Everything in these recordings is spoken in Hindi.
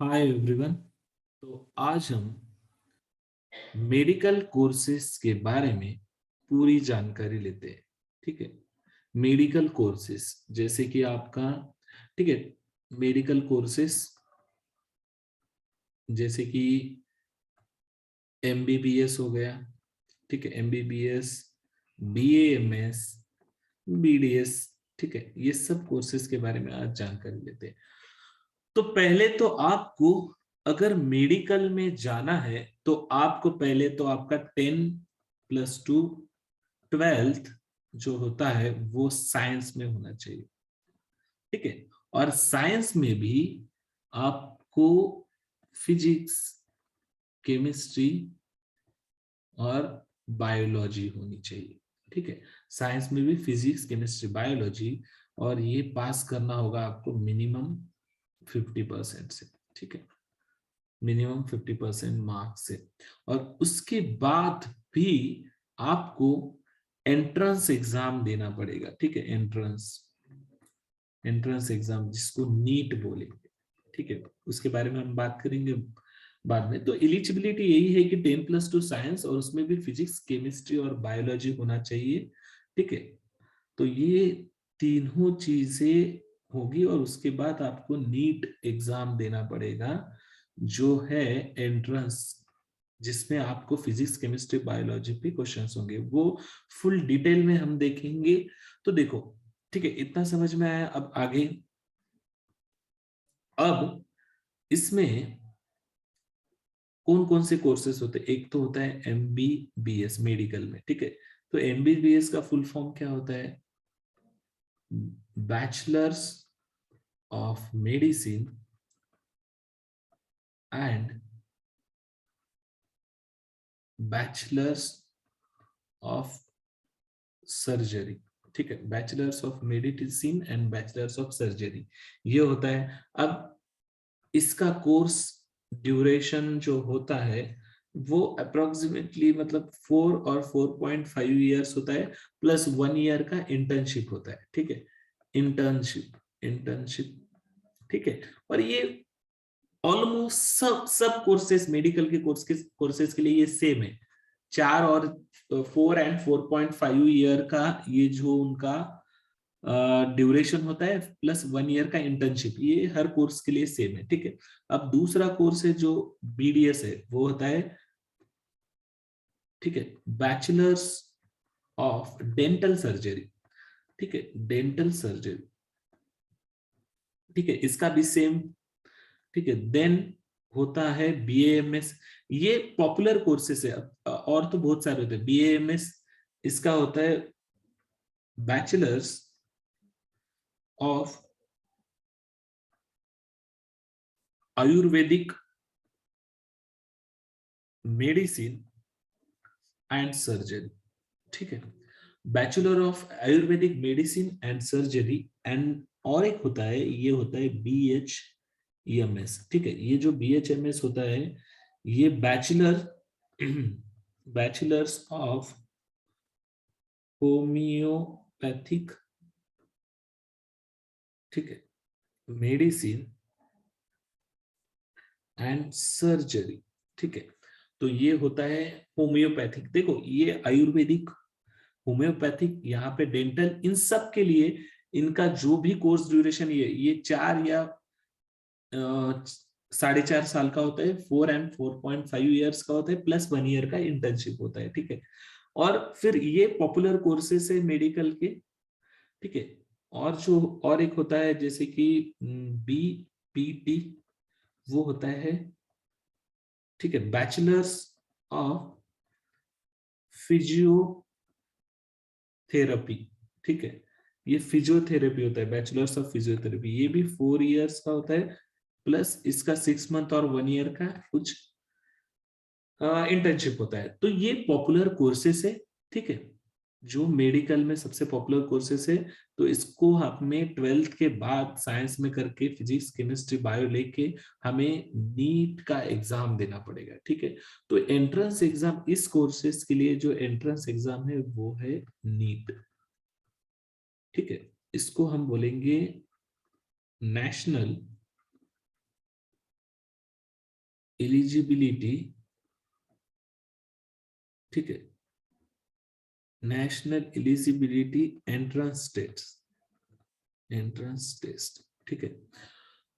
Hi everyone. तो आज हम मेडिकल कोर्सेज के बारे में पूरी जानकारी लेते हैं। ठीक है, मेडिकल कोर्सेज जैसे कि आपका, ठीक है, मेडिकल कोर्सेज जैसे कि एमबीबीएस हो गया। ठीक है, एमबीबीएस, बीएएमएस, बीडीएस। ठीक है, ये सब कोर्सेज के बारे में आज जानकारी लेते हैं। तो पहले तो आपको अगर मेडिकल में जाना है तो आपको पहले तो आपका 10+2 12th जो होता है वो साइंस में होना चाहिए। ठीक है, और साइंस में भी आपको फिजिक्स, केमिस्ट्री और बायोलॉजी होनी चाहिए। ठीक है, साइंस में भी फिजिक्स, केमिस्ट्री, बायोलॉजी, और ये पास करना होगा आपको मिनिमम 50% से। ठीक है, मिनिमम 50% मार्क्स से। और उसके बाद भी आपको एंट्रेंस एग्जाम देना पड़ेगा। ठीक है, एंट्रेंस एंट्रेंस एग्जाम जिसको नीट बोलेंगे। ठीक है, उसके बारे में हम बात करेंगे बाद में। तो एलिजिबिलिटी यही है कि 10+2 साइंस और उसमें भी फिजिक्स, केमिस्ट्री और बायोलॉजी होना चाहिए। ठीक है, तो ये तीनों चीजें होगी और उसके बाद आपको नीट एग्जाम देना पड़ेगा जो है एंट्रेंस, जिसमें आपको फिजिक्स, केमिस्ट्री, बायोलॉजी पे क्वेश्चंस होंगे। वो फुल डिटेल में हम देखेंगे। तो देखो, ठीक है, इतना समझ में आया। अब आगे, अब इसमें कौन कौन से कोर्सेस होते हैं? एक तो होता है एमबीबीएस मेडिकल में। ठीक है, तो एमबीबीएस का फुल फॉर्म क्या होता है? Bachelors of medicine and bachelors of surgery. ठीक है, bachelors of medicine and bachelors of surgery, ये होता है। अब इसका कोर्स ड्यूरेशन जो होता है वो अप्रोक्सीमेटली मतलब 4 और 4.5 ईयर्स होता है, प्लस 1 ईयर का इंटर्नशिप होता है। ठीक है, इंटर्नशिप, इंटर्नशिप। ठीक है, और ये ऑलमोस्ट सब सब कोर्सेज, मेडिकल के कोर्सेज के लिए ये सेम है। 4 और 4.5 ईयर का ये जो उनका ड्यूरेशन होता है, प्लस 1 ईयर का इंटर्नशिप, ये हर कोर्स के लिए सेम है। ठीक है, अब दूसरा कोर्स है जो बीडीएस है, वो होता है, ठीक है, बैचलर्स ऑफ डेंटल सर्जरी। ठीक है, डेंटल सर्जरी। ठीक है, इसका भी सेम। ठीक है, देन होता है बीएएमएस। ये पॉपुलर कोर्सेस है। और तो बहुत सारे होते हैं। बीएएमएस इसका होता है bachelors of Ayurvedic medicine and surgery. ठीक है, bachelor of Ayurvedic medicine and surgery and, और एक होता है, ये होता है BHEMS। ठीक है, ये जो BHMS होता है ये बैचलर बैचलर्स ऑफ होम्योपैथिक, ठीक है, मेडिसिन एंड सर्जरी। ठीक है, तो ये होता है होम्योपैथिक। देखो, ये आयुर्वेदिक, होम्योपैथिक, यहाँ पे डेंटल, इन सब के लिए इनका जो भी कोर्स ड्यूरेशन ये 4 या 4.5 साल का होता है। 4 और 4.5 ईयर्स का होता है, प्लस 1 ईयर का इंटर्नशिप होता है। ठीक है, और फिर ये पॉपुलर कोर्सेस है मेडिकल के। ठीक है, और जो और एक होता है जैसे कि BPT, वो होता है, ठीक है, बैचलर्स ऑफ फिजियोथेरेपी। ठीक है, ये फिजियोथेरेपी होता है, बैचलर्स ऑफ फिजियोथेरेपी। ये भी 4 ईयर्स का होता है, प्लस इसका 6 मंथ और 1 ईयर का कुछ इंटर्नशिप होता है। तो ये पॉपुलर कोर्सेस है। ठीक है, जो मेडिकल में सबसे पॉपुलर कोर्सेस है। तो इसको हमें 12th के बाद साइंस में करके फिजिक्स, केमिस्ट्री, बायो लेके हमें नीट का एग्जाम देना पड़ेगा। ठीक है, तो एंट्रेंस एग्जाम इस कोर्सेस के लिए जो एंट्रेंस एग्जाम है वो है नीट। ठीक है, इसको हम बोलेंगे नेशनल एलिजिबिलिटी, ठीक है, नेशनल एलिजिबिलिटी एंट्रेंस टेस्ट, ठीक है।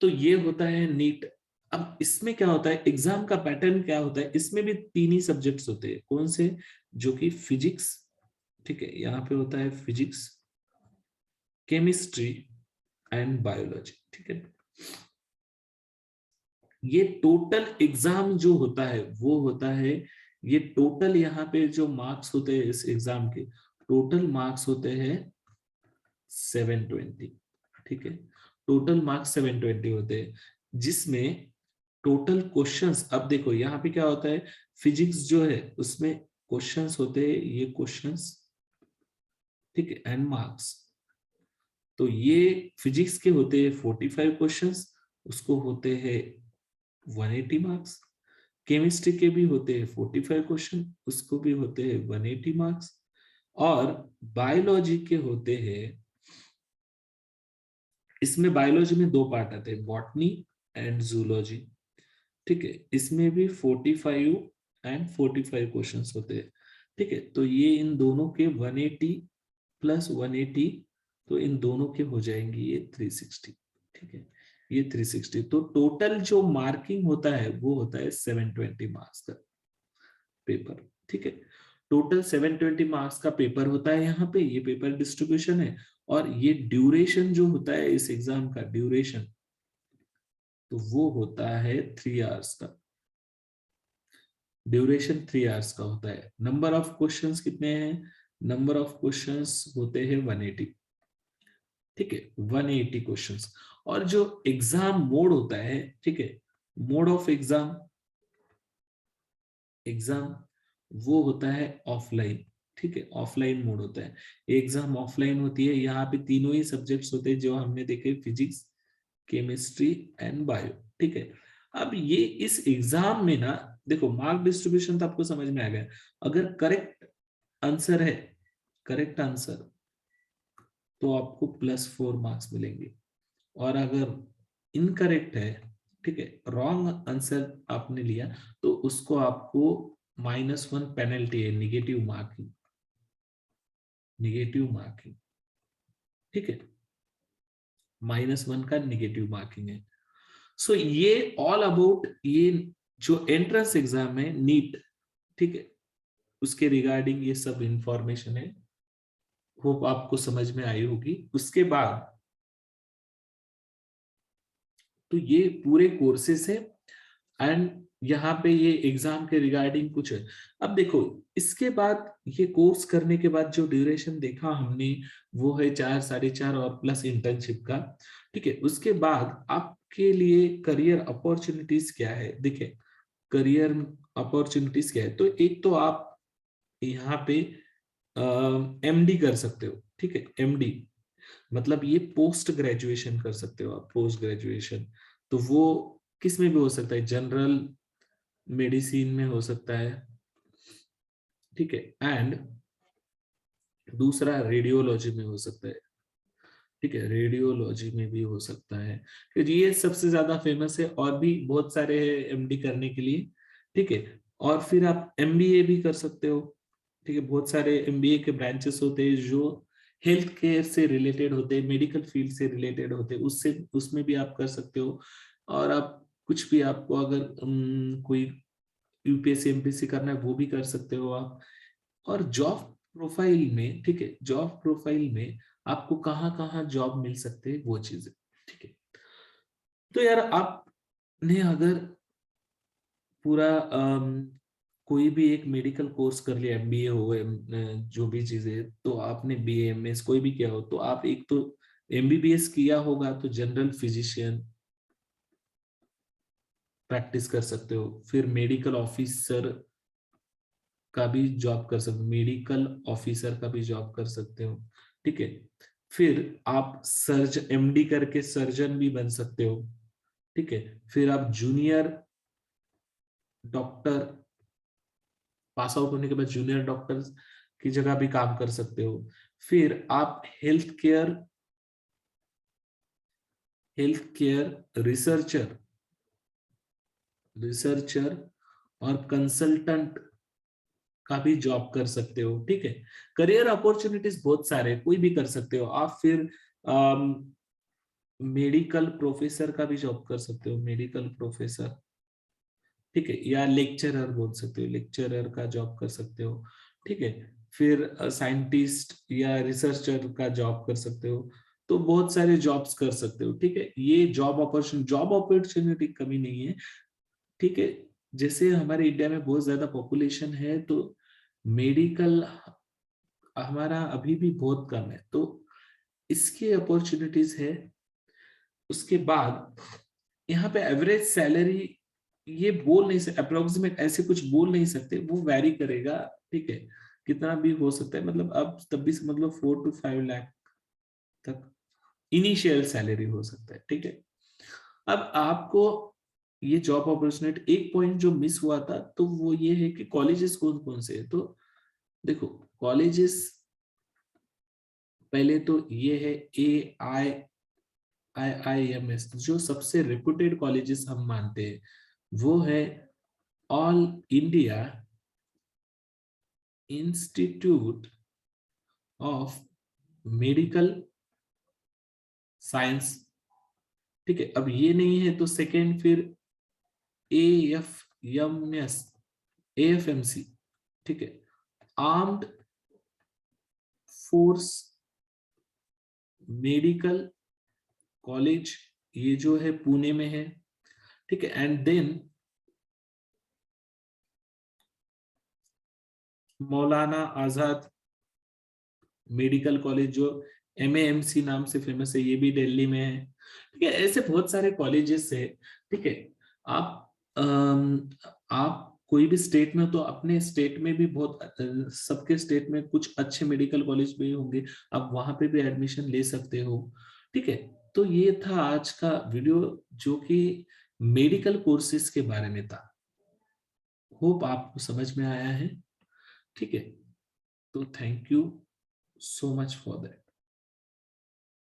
तो ये होता है नीट। अब इसमें क्या होता है, एग्जाम का पैटर्न क्या होता है, इसमें भी तीन ही सब्जेक्ट्स होते हैं। कौन से? जो कि फिजिक्स, ठीक है, यहाँ पे होता है फिजिक्स, केमिस्ट्री एंड बायोलॉजी, ठीक है। ये टोटल एग्जाम जो होता है वो होता है, ये टोटल यहाँ पे जो मार्क्स होते हैं इस एग्जाम के, टोटल मार्क्स होते हैं 720, ठीक है। टोटल मार्क्स 720 होते हैं, जिसमें टोटल क्वेश्चंस, अब देखो यहाँ पे क्या होता है, फिजिक्स जो है उसमें क्वेश्चंस होते हैं, ये क्वेश्चंस, ठीक है, एंड मार्क्स। तो ये फिजिक्स के होते हैं 45 क्वेश्चंस, उसको होते हैं 180 मार्क्स। केमिस्ट्री के भी होते हैं 45 क्वेश्चन, उसको भी होते हैं 180 मार्क्स। और बायोलॉजी के होते हैं, इसमें बायोलॉजी में दो पार्ट आते हैं, बॉटनी एंड जूलॉजी, ठीक है। इसमें भी 45 एंड 45 क्वेश्चंस होते हैं, ठीक है। तो ये इन दोनों के 180 प्लस 180, तो इन दोनों के हो जाएंगे ये 360, ठीक है। ये 360, तो टोटल जो मार्किंग होता है वो होता है 720 मार्क्स का पेपर, ठीक है। टोटल 720 मार्क्स का पेपर होता है, यहाँ पे ये पेपर डिस्ट्रीब्यूशन है। और ये ड्यूरेशन जो होता है इस एग्जाम का ड्यूरेशन, तो वो होता है 3 आवर्स का, ड्यूरेशन 3 आवर्स का होता है। नंबर ऑफ क्वेश्चंस कितने हैं? नंबर ऑफ क्वेश्चंस होते हैं 180, ठीक है, 180 क्वेश्चंस। और जो एग्जाम मोड होता है, ठीक है, मोड ऑफ एग्जाम वो होता है ऑफलाइन, ठीक है, ऑफलाइन मोड होता है। एग्जाम ऑफलाइन होती है, यहाँ पे तीनों ही सब्जेक्ट्स होते हैं जो हमने देखे, फिजिक्स, केमिस्ट्री एंड बायो, ठीक है। अब ये इस एग्जाम में ना, देखो मार्क डिस्ट्रीब्यूशन तो आपको समझ में आ गया। अगर करेक्ट आंसर है, करेक्ट आंसर, तो आपको +4 मार्क्स मिलेंगे। और अगर इनकरेक्ट है, ठीक है, रॉन्ग आंसर आपने लिया, तो उसको आपको -1 पेनल्टी है, निगेटिव मार्किंग, निगेटिव मार्किंग, ठीक है, -1 का निगेटिव मार्किंग है। सो ये ऑल अबाउट ये जो एंट्रेंस एग्जाम है नीट, ठीक है, उसके रिगार्डिंग ये सब इंफॉर्मेशन है, होप आपको समझ में आई होगी। उसके बाद तो ये पूरे कोर्सेस है, एंड यहाँ पे ये एग्जाम के रिगार्डिंग कुछ है। अब देखो इसके बाद ये कोर्स करने के बाद जो ड्यूरेशन देखा हमने, वो है 4 4.5 और प्लस इंटर्नशिप का, ठीक है। उसके बाद आपके लिए करियर अपॉर्चुनिटीज क्या है, देखिए करियर अपॉर्चुनिटीज क्या है। तो एक तो आप यहाँ पे एमडी कर सकते हो, ठीक है, एमडी मतलब ये पोस्ट ग्रेजुएशन कर सकते हो आप, पोस्ट ग्रेजुएशन। तो वो किस में भी हो सकता है, जनरल मेडिसिन में हो सकता है, ठीक है, एंड दूसरा रेडियोलॉजी में हो सकता है, ठीक है, रेडियोलॉजी में भी हो सकता है, क्योंकि ये सबसे ज्यादा फेमस है। और भी बहुत सारे हैं एमडी करने के लिए, ठीक है। और फिर आप एमबीए भी कर सकते हो, ठीक है। बहुत सारे एमबीए के ब्रांचेस होते हैं जो हेल्थ केयर से रिलेटेड होते हैं, मेडिकल फील्ड से रिलेटेड होते हैं, उससे उसमें भी आप कर सकते हो। और आप कुछ भी, आपको अगर कोई यूपीएससी एमपीएससी करना है वो भी कर सकते हो आप। और जॉब प्रोफाइल में, ठीक है, जॉब प्रोफाइल में आपको कहाँ कहाँ जॉब मिल सकते हैं वो चीजें, ठीक है। तो यार आपने अगर पूरा कोई भी एक मेडिकल कोर्स कर लिया, एमबीए हो, जो भी चीजें, तो आपने बीएमएस कोई भी किया हो, तो आप एक तो एमबीबीएस किया होगा तो जनरल फिजिशियन प्रैक्टिस कर सकते हो। फिर मेडिकल ऑफिसर का भी जॉब कर सकते हो, मेडिकल ऑफिसर का भी जॉब कर सकते हो, ठीक है। फिर आप एमडी करके सर्जन भी बन सकते हो, ठीक है। फिर आप जूनियर डॉक्टर, पास आउट होने के बाद जूनियर डॉक्टर की जगह भी काम कर सकते हो। फिर आप हेल्थ केयर रिसर्चर रिसर्चर और कंसल्टेंट का भी जॉब कर सकते हो, ठीक है। करियर अपॉर्चुनिटीज बहुत सारे, कोई भी कर सकते हो आप। फिर मेडिकल प्रोफेसर का भी जॉब कर सकते हो, मेडिकल प्रोफेसर, ठीक है, या लेक्चरर बोल सकते हो, लेक्चरर का जॉब कर सकते हो, ठीक है। फिर साइंटिस्ट या रिसर्चर का जॉब कर सकते हो। तो बहुत सारे जॉब्स कर सकते हो, ठीक है। ये जॉब अपॉर्चुनिटी कमी नहीं है, ठीक है। जैसे हमारे इंडिया में बहुत ज्यादा पॉपुलेशन है, तो मेडिकल हमारा अभी भी बहुत कम है, तो इसकी अपॉर्चुनिटीज है। उसके बाद यहाँ पे एवरेज सैलरी ये बोल नहीं सकते, अप्रोक्सीमेट ऐसे कुछ बोल नहीं सकते, वो वैरी करेगा, ठीक है। कितना भी हो सकता है, मतलब अब तब भी समझ लो 4 to 5 लाख तक इनिशियल सैलरी हो सकता है, ठीक है। अब आपको ये जॉब अपॉर्चुनिटी, एक पॉइंट जो मिस हुआ था तो वो ये है कि कॉलेजेस कौन कौन से है। तो देखो कॉलेजेस, पहले तो ये है AIIMS, जो सबसे रेपुटेड कॉलेजेस हम मानते हैं, वो है all India institute of medical science, ठीक है। अब ये नहीं है तो सेकेंड फिर AFMC, ठीक है, आर्म्ड फोर्स मेडिकल कॉलेज, ये जो है पुणे में है, ठीक है। And then Maulana Azad medical college, जो MAMC नाम से फेमस है, ये भी दिल्ली में है, ठीक है। ऐसे बहुत सारे कॉलेजेस है, ठीक है। आप कोई भी स्टेट में हो तो अपने स्टेट में भी बहुत सबके स्टेट में कुछ अच्छे मेडिकल कॉलेज भी होंगे, आप वहां पे भी एडमिशन ले सकते हो, ठीक है। तो ये था आज का वीडियो, जो कि मेडिकल कोर्सेज के बारे में था। होप आपको समझ में आया है, ठीक है। तो thank you so much for that.